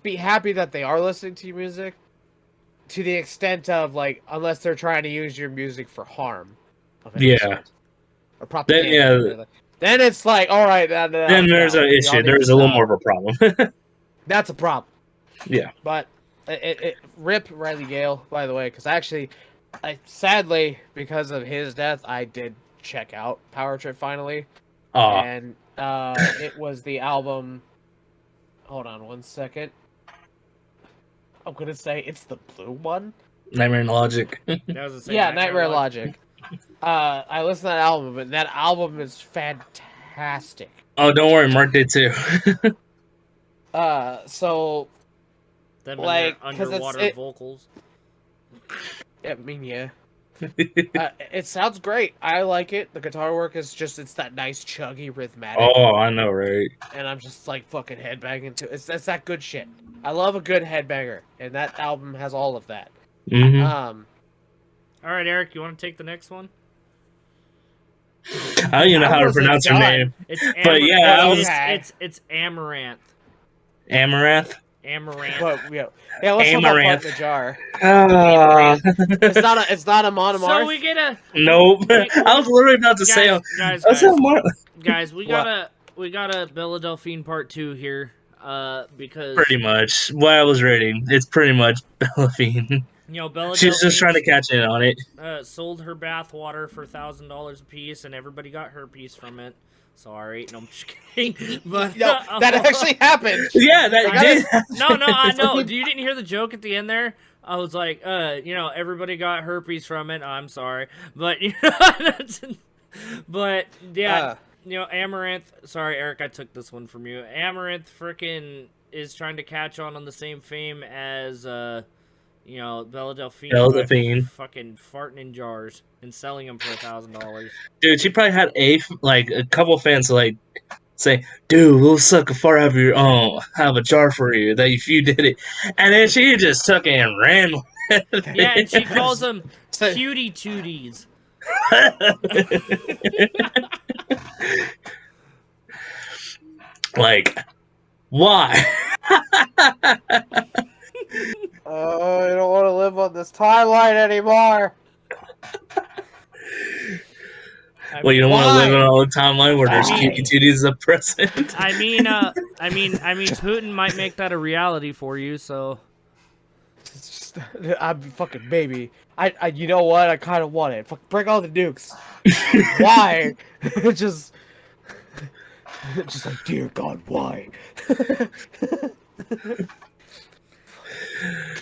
be happy that they are listening to your music, to the extent of unless they're trying to use your music for harm. Of any sort, or propaganda. Then it's all right.
Then there's an issue. There's a little more of a problem.
That's a problem.
Yeah.
But rip Riley Gale, by the way, because sadly, because of his death, I did check out Power Trip finally. And it was the album. Hold on one second. I'm gonna say it's the blue one.
Nightmare Logic.
Nightmare Logic. I listened to that album, but that album is fantastic.
Oh, don't worry, Mark did too.
So
underwater vocals.
I mean, yeah. It sounds great. I like it. The guitar work is it's that nice chuggy rhythmatic.
Oh, I know, right?
And I'm just fucking headbanging to it. It's that good shit. I love a good headbanger, and that album has all of that.
Mm-hmm.
All right, Eric, you want to take the next one?
I don't even know how to pronounce her name.
It's it's Amaranth.
Amaranth.
Amaranth.
Let's talk about the jar. It's not a monomarth.
So we get a
nope. I was literally about to say,
guys, we got a Bella Delphine Part 2 here. Because
pretty much what I was reading, it's pretty much Delphine.
Bella
She's just trying to catch in on it.
Sold her bathwater for $1,000 a piece, and everybody got her piece from it. Sorry, no, I'm just kidding. But
no, that actually happened.
Yeah, that did.
No, I know. You didn't hear the joke at the end there? I was like, everybody got herpes from it. I'm sorry, but but yeah, Amaranth. Sorry, Eric, I took this one from you. Amaranth frickin' is trying to catch on the same fame as Bella Delphine. Fucking farting in jars and selling them for $1,000.
Dude, she probably had a couple fans say, "Dude, we'll suck a fart out of your have a jar for you that if you did it," and then she just took it and ran.
Yeah, and she calls them cutie tooties.
Why?
Oh, I don't want to live on this timeline anymore.
Well, you don't want to live
Why?
on a timeline where there's
Why?
cutie tooties the present.
I mean, Putin might make that a reality for you. So
It's just, I'm fucking baby. You know what? I kind of want it. Fuck, bring all the nukes. Why? just, just like, dear God, why?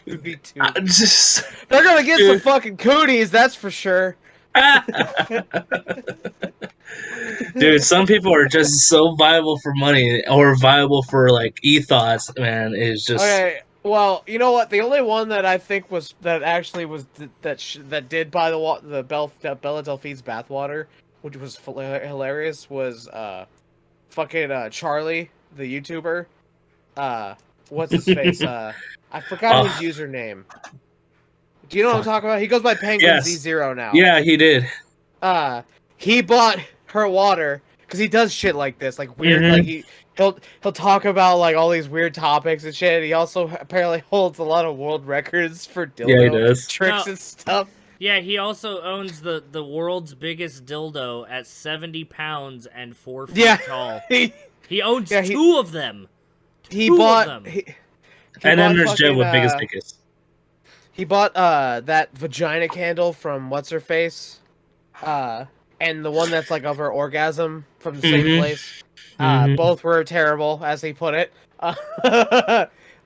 Me too.
Just
They're gonna get some
Dude.
fucking cooties, that's for sure.
Dude, some people are just so viable for money or viable for like ethos, man. Is just
Okay, well, you know what? The only one that I think was that actually was that did buy the Bella Delphine's bathwater, which was hilarious, was fucking Charlie, the YouTuber. What's his face? I forgot his username. Do you know what I'm talking about? He goes by Penguin
Yes.
Z0 now.
Yeah, he did.
He bought her water because he does shit like this, like weird,
Mhm.
like he'll talk about like all these weird topics and shit. He also apparently holds a lot of world records for dildo
Yeah, he does.
tricks
No.
and stuff.
yeah, he also owns the world's biggest dildo at 70 pounds and 4 feet
Yeah.
tall.
he
He owns
Yeah,
two of them.
he
Two of
bought
them.
he
And then
bought
there's Jeb
fucking,
with biggest tickets.
he bought that vagina candle from what's her face, and the one that's like of her orgasm from the same
Mhm.
place.
Mhm.
Both were terrible, as he put it.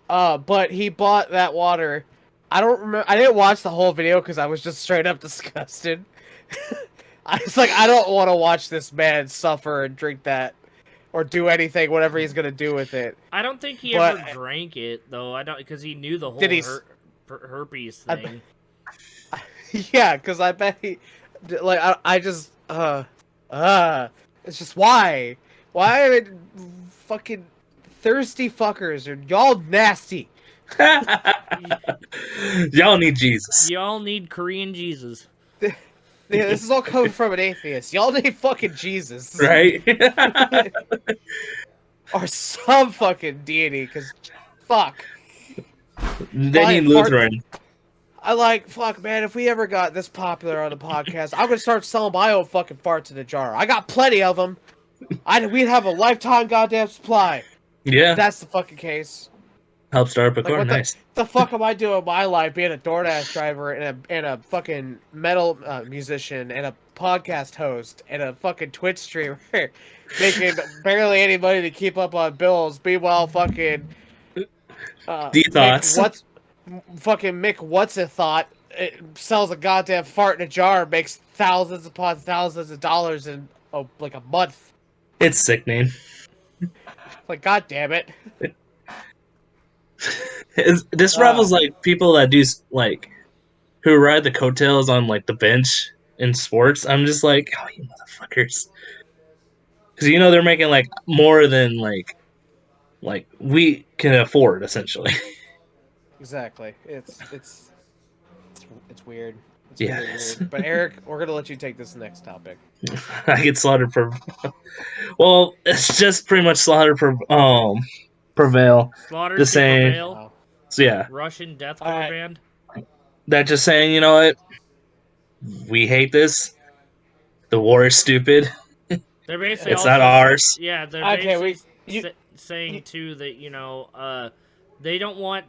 But he bought that water. I don't remember. I didn't watch the whole video because I was just straight up disgusted. I was like, I don't want to watch this man suffer and drink that, or do anything, whatever he's gonna do with it.
I don't think he
But-
ever drank it though. I don't because he knew the whole
Did he
herpes
I-
thing.
Yeah, because I bet he, like, I just, it's just why are it fucking thirsty fuckers? Are y'all nasty?
Y'all need Jesus,
Y'all need Korean Jesus.
Yeah, this is all coming from an atheist. Y'all need fucking Jesus,
right?
or some fucking deity, because fuck.
They
Fine,
need Lutheran.
I like, fuck, man, if we ever got this popular on the podcast, I'm gonna start selling my own fucking farts in a jar. I got plenty of them. We'd have a lifetime goddamn supply.
Yeah,
If that's the fucking case.
help start up a
Like,
core.
what
Nice.
the fuck am I doing in my life being a DoorDash driver and a fucking metal musician and a podcast host and a fucking Twitch streamer making barely any money to keep up on bills. Meanwhile, fucking
Dethoughts.
Mick What's It Thought it sells a goddamn fart in a jar, makes thousands upon thousands of dollars in like a month.
It's sickening.
Like, god damn it.
This rivals like people that do like who ride the coattails on like the bench in sports. I'm just like, oh, you motherfuckers, because you know they're making like more than like we can afford essentially.
Exactly. It's weird. It's
Yes.
weird. But Eric, we're gonna let you take this next topic.
I get slaughtered for. Well, it's just pretty much slaughtered for prevail.
Slaughter
Just
to
saying.
prevail.
Wow.
So yeah,
Russian deathcore
Alright.
band.
that just saying. You know what? We hate this. The war is stupid.
They're basically
It's
also
not ours.
Yeah, they're
Okay,
basically saying too that they don't want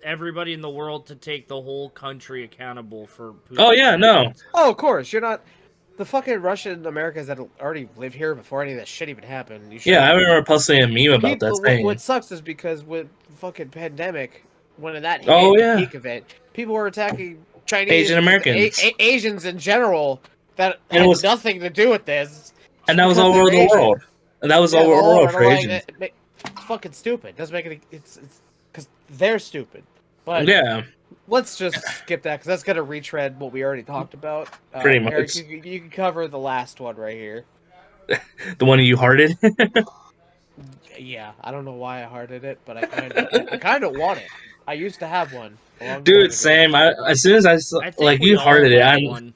everybody in the world to take the whole country accountable for Putin's
Oh yeah, no.
actions.
Oh, of course. You're not the fucking Russian Americans that already lived here before any of that shit even happened. You
Yeah, I
shouldn't-
remember posting a meme about that
People,
saying.
what sucks is because with fucking pandemic, when that hit
Oh,
the
yeah.
peak of it, people were attacking Chinese,
Asian Americans.
Asians in general that
And it
had
was-
nothing to do with this.
And that was
because
all
they're
over the
Asian.
world. And that was
Yeah,
all over the world
and
for
I'm like,
Asians.
it's fucking stupid. Doesn't make any. It's because they're stupid. But
Yeah,
let's just skip that because that's gonna retread what we already talked about.
Pretty
Eric,
much.
you can cover the last one right here.
the one you hearted.
Yeah, I don't know why I hearted it, but I kind of want it. I used to have one. a long time
Dude,
ago.
same. As soon as I saw,
I think
like
we
you
all
hearted it,
had one.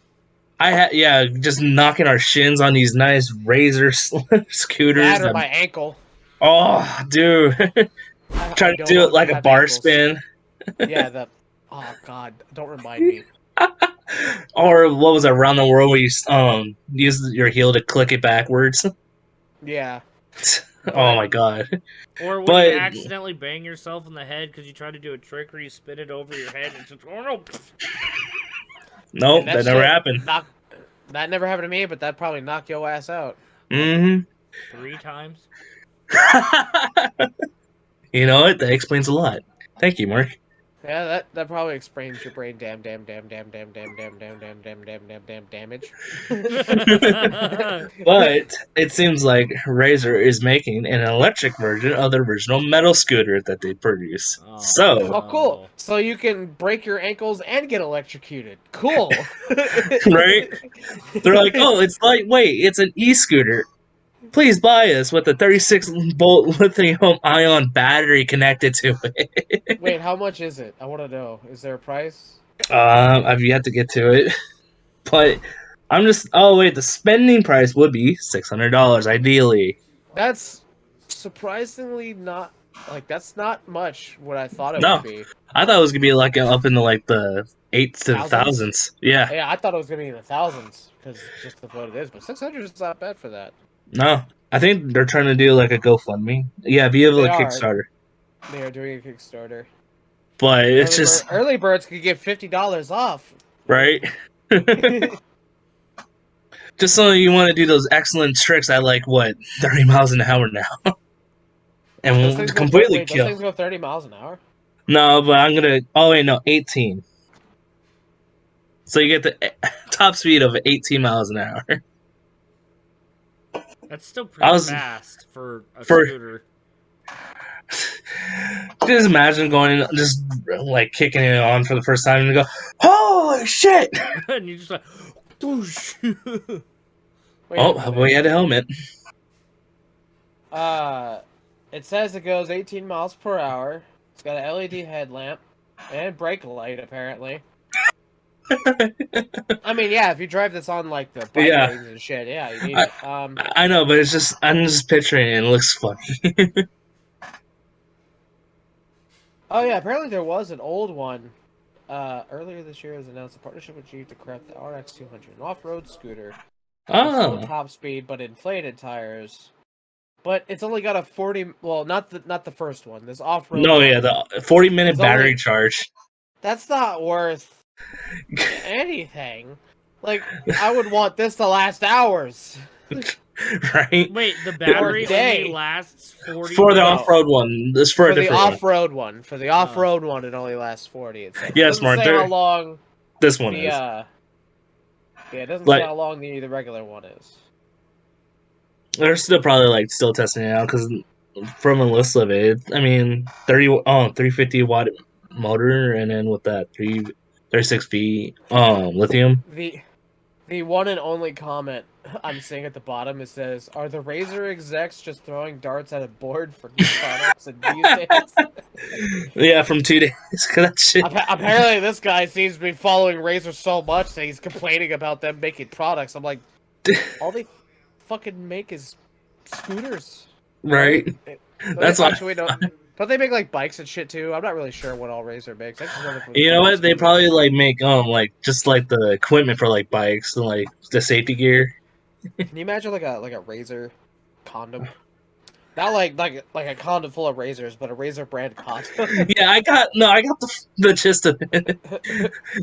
I had just knocking our shins on these nice razor scooters.
That or
that-
my ankle.
oh, dude,
I
trying to
don't
do it
want
like a
have
bar
ankles.
spin.
Yeah, oh god, don't remind me.
Or what was it, Around the World, where you use your heel to click it backwards?
Yeah.
Oh
But
my god!
Or when you
But
accidentally bang yourself in the head because you try to do a trick where you spin it over your head and it's just, oh no.
nope,
and that
that never
shit
happened.
that never happened to me, but that probably knocked your ass out.
Mm-hmm.
3 times.
You know what? That explains a lot. Thank you, Mark.
Yeah, that probably explains your brain damage.
But it seems like Razer is making an electric version of the original metal scooter that they produce.
Oh,
So,
Oh, cool.
no.
So you can break your ankles and get electrocuted. Cool.
right? They're like, oh, it's lightweight. It's an e-scooter. Please buy us with a 36-volt lithium-ion battery connected to it.
Wait, how much is it? I want to know. Is there a price?
I've yet to get to it, but I'm just. Oh wait, the spending price would be $600 ideally.
That's surprisingly not like that's not much what I thought it would
No,
be.
I thought it was gonna be like up into like the eights to the
Thousands?
thousands. Yeah,
Yeah, I thought it was gonna be in the thousands because just of what it is, but 600 is not bad for that.
no, I think they're trying to do like a GoFundMe. Yeah, be able
They
to
are.
Kickstarter,
They are doing a Kickstarter.
but it's just
Early birds could get $50 off.
right.
Those
Just so you want to do those excellent tricks at like what 30 miles an hour now, and
things go
completely
wait, those
kill.
things go 30 miles an hour?
No, but I'm gonna. Oh wait, no, 18. So you get the top speed of 18 miles an hour.
That's still
I
pretty
was
fast for a
for
scooter.
just imagine going just like kicking it on for the first time and go, holy shit!
And you just like, whoosh.
Wait a
Oh, we
minute.
had a helmet.
Uh, it says it goes 18 miles per hour. It's got an LED headlamp and brake light, apparently. I mean, yeah, if you drive this on like the bike
Yeah,
lanes and shit, yeah, you need
I,
it.
I know, but it's just I'm just picturing it. And it looks funny.
Oh yeah, apparently there was an old one. Earlier this year, it was announced a partnership with Jeep to craft the RX-200, an off-road scooter with full
Oh
top speed but inflated tires. But it's only got a 40. Well, not the first one. This off-road
no, yeah,
one.
the 40-minute
It's
battery
only
charge.
that's not worth anything. Like I would want this to last hours
Right?
Wait, the
or a
battery only
day.
lasts 40
For the
No,
minutes?
off-road one, this for a
for the
different one.
off-road one. For the
Oh.
off-road one, it only lasts 40. It says. It
Yes,
doesn't
Mark.
say how long
This one
the
is.
yeah, it doesn't say
Like
how long the regular one is.
they're still probably like still testing it out because from a list of it, I mean 350 watt motor and then with that 36V lithium.
The one and only comment I'm seeing at the bottom, it says, "Are the Razer execs just throwing darts at a board for new products and these days?"
Yeah, from 2 days. 'Cause that shit.
Apparently, this guy seems to be following Razer so much that he's complaining about them making products. I'm like, all they fucking make is scooters,
Right.
right?
That's why.
Actually, don't they make like bikes and shit too? I'm not really sure what all Razer makes. I just know they're
You know
fucking
what? They
scooters.
probably like make like just like the equipment for like bikes and like the safety gear.
Can you imagine like a Razer condom? Not like a condom full of razors, but a Razer brand condom.
Yeah, I got the gist of it.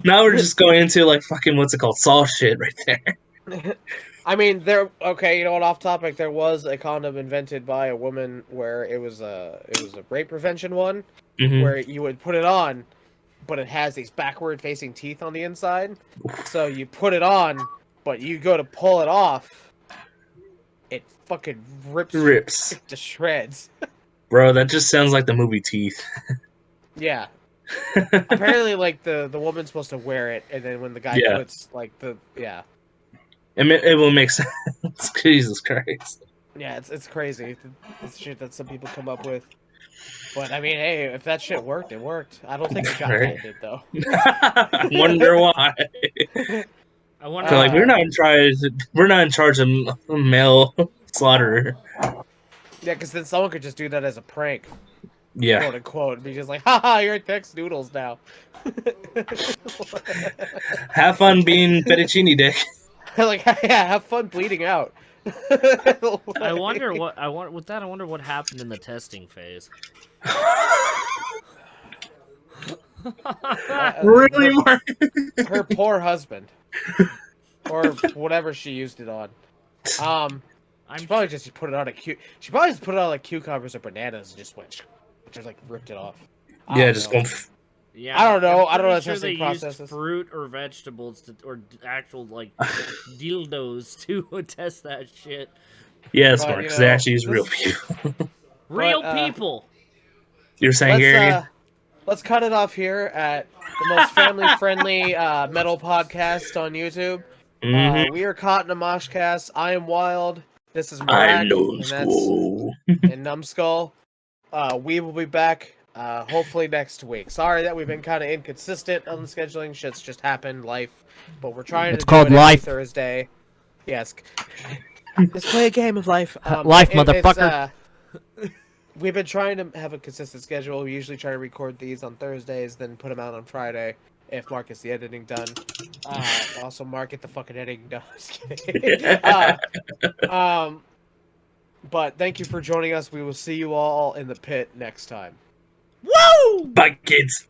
Now we're just going into like fucking what's it called, Saw shit right there.
I mean, okay. You know what? Off topic. There was a condom invented by a woman where it was a rape prevention one,
Hmm.
where you would put it on, but it has these backward facing teeth on the inside. So you put it on, but you go to pull it off, it fucking rips your
Rips.
dick to shreds.
Bro, that just sounds like the movie Teeth.
Yeah. Apparently, like the woman's supposed to wear it, and then when the guy
Yeah,
puts like the yeah.
it will make sense. Jesus Christ.
Yeah, it's crazy. It's shit that some people come up with. But I mean, hey, if that shit worked, it worked. I don't think it got
Right?
patented though.
I wonder why.
I wonder.
They're like,
Uh,
we're not in charge of male slaughter.
yeah, because then someone could just do that as a prank.
Yeah.
quote unquote, and be just like, haha, you're text noodles now.
Have fun being fettuccine dick.
Like, yeah, have fun bleeding out.
I wonder what I want with that. I wonder what happened in the testing phase.
Really, Mark?
Her poor husband, or whatever she used it on.
I'm
She probably just put it on She probably just put it on like cucumbers or bananas and just went, just like ripped it off. I
Yeah,
don't
just
know.
go.
Yeah,
I don't know.
I'm
I don't know
pretty
the
sure they
testing
used
processes.
fruit or vegetables or actual like dildos to test that shit.
Yeah, it's
But
smart
you
because they
know,
actually use real people.
Real
But,
people.
You're saying, Gary?
let's cut it off here at the most family-friendly metal podcast on YouTube.
Mm-hmm.
We are caught in a moshcast. I am Wild. This is
I'm
Marak,
no
and that's
school.
and Numbskull. We will be back hopefully next week. Sorry that we've been kind of inconsistent on the scheduling. Shit's just happened, life. But we're trying
It's
to do
called
it every
life.
Thursday. Yes. Let's play a game of life.
Life, motherfucker.
We've been trying to have a consistent schedule. We usually try to record these on Thursdays, then put them out on Friday if Mark gets the editing done. Also, Mark, get the fucking editing done. Just kidding. But thank you for joining us. We will see you all in the pit next time.
Woo!
Bye, kids.